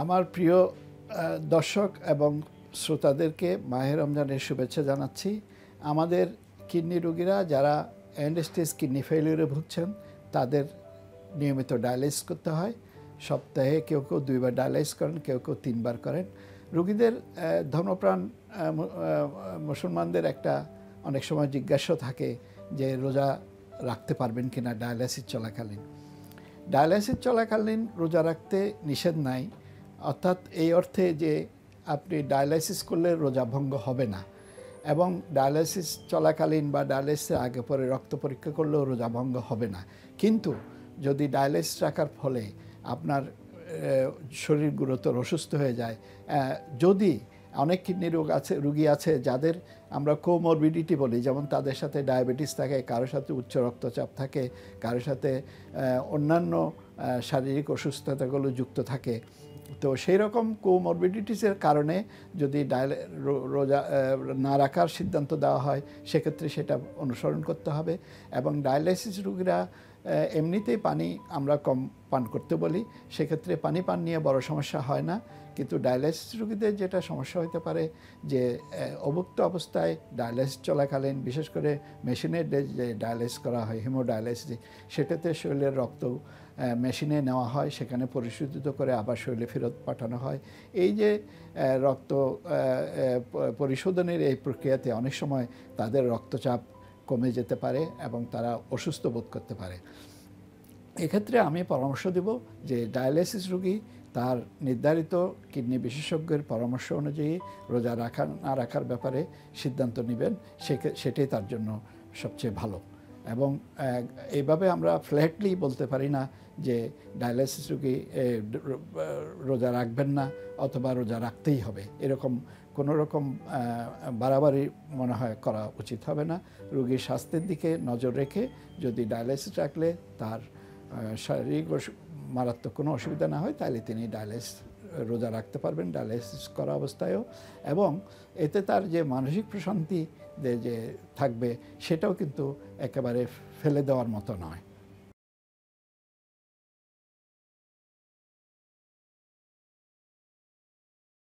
আমার প্রিয় দর্শক এবং শ্রোতাদেরকে মাহে রমজানের শুভেচ্ছা জানাচ্ছি। আমাদের কিডনি রোগীরা যারা এন্ড স্টেজ কিডনি ফেলিউরে ভুগছেন তাদের নিয়মিত ডায়ালাইসিস করতে হয়। সপ্তাহে কেউ কেউ 2 বার ডায়ালাইসিস করেন, কেউ কেউ 3 বার করেন। রোগীদের ধর্মপ্রাণ মুসলমানদের একটা অনেক সময় জিজ্ঞাসা থাকে যে রোজা রাখতে পারবেন কিনা ডায়ালাইসিস চলাকালীন। ডায়ালাইসিস চলাকালীন রোজা রাখতে নিষেধ নাই, অর্থাৎ এই অর্থে যে আপনি ডায়ালাইসিস করলে রোজা ভঙ্গ হবে না, এবং ডায়ালাইসিস চলাকালীন বা ডায়ালাইসিসের আগে পরে রক্ত পরীক্ষা করলেও রোজা ভঙ্গ হবে না। কিন্তু যদি ডায়ালাইসিস রাখার ফলে আপনার শরীর গুরুতর অসুস্থ হয়ে যায়, যদি অনেক কিডনি রোগী আছে যাদের আমরা কোমরবিডিটি বলি, যেমন তাদের সাথে ডায়াবেটিস থাকে, কারোর সাথে উচ্চ রক্তচাপ থাকে, কারোর সাথে অন্যান্য শারীরিক অসুস্থতাগুলো যুক্ত থাকে। তো সেই রকম কোমরবিডিটিসের কারণে যদি রোজা না রাখার সিদ্ধান্ত দেওয়া হয়, সেক্ষেত্রে সেটা অনুসরণ করতে হবে। এবং ডায়ালাইসিস রোগীরা এমনিতেই পানি আমরা কম পান করতে বলি, সেক্ষেত্রে পানি পান নিয়ে বড় সমস্যা হয় না। কিন্তু ডায়ালাইসিস রোগীদের যেটা সমস্যা হতে পারে যে অভুক্ত অবস্থায় ডায়ালাইসিস চলাকালীন, বিশেষ করে মেশিনের যে ডায়ালাইসিস করা হয় হেমোডায়ালাইসিস, সেটাতে শরীরের রক্ত মেশিনে নেওয়া হয়, সেখানে পরিশোধিত করে আবার শরীরে ফেরত পাঠানো হয়। এই যে রক্ত পরিশোধনের এই প্রক্রিয়াতে অনেক সময় তাদের রক্তচাপ কমে যেতে পারে এবং তারা অসুস্থ বোধ করতে পারে। এক্ষেত্রে আমি পরামর্শ দেব যে ডায়ালাইসিস রোগী তার নির্ধারিত কিডনি বিশেষজ্ঞের পরামর্শ অনুযায়ী রোজা রাখা না রাখার ব্যাপারে সিদ্ধান্ত নেবেন, সেটাই তার জন্য সবচেয়ে ভালো। এবং এইভাবে আমরা ফ্ল্যাটলি বলতে পারি না যে ডায়ালাইসিস রোগী রোজা রাখবেন না অথবা রোজা রাখতেই হবে, এরকম কোনো রকম বাড়াবাড়ি মনে হয় করা উচিত হবে না। রোগীর স্বাস্থ্যের দিকে নজর রেখে যদি ডায়ালাইসিস রাখলে তার শারীরিক মারাত্মক কোনো অসুবিধা না হয়, তাহলে তিনি রোজা রাখতে পারবেন ডায়ালাইসিস করা অবস্থায়ও। এবং এতে তার যে মানসিক প্রশান্তি যে থাকবে, সেটাও কিন্তু একেবারে ফেলে দেওয়ার মতো নয়।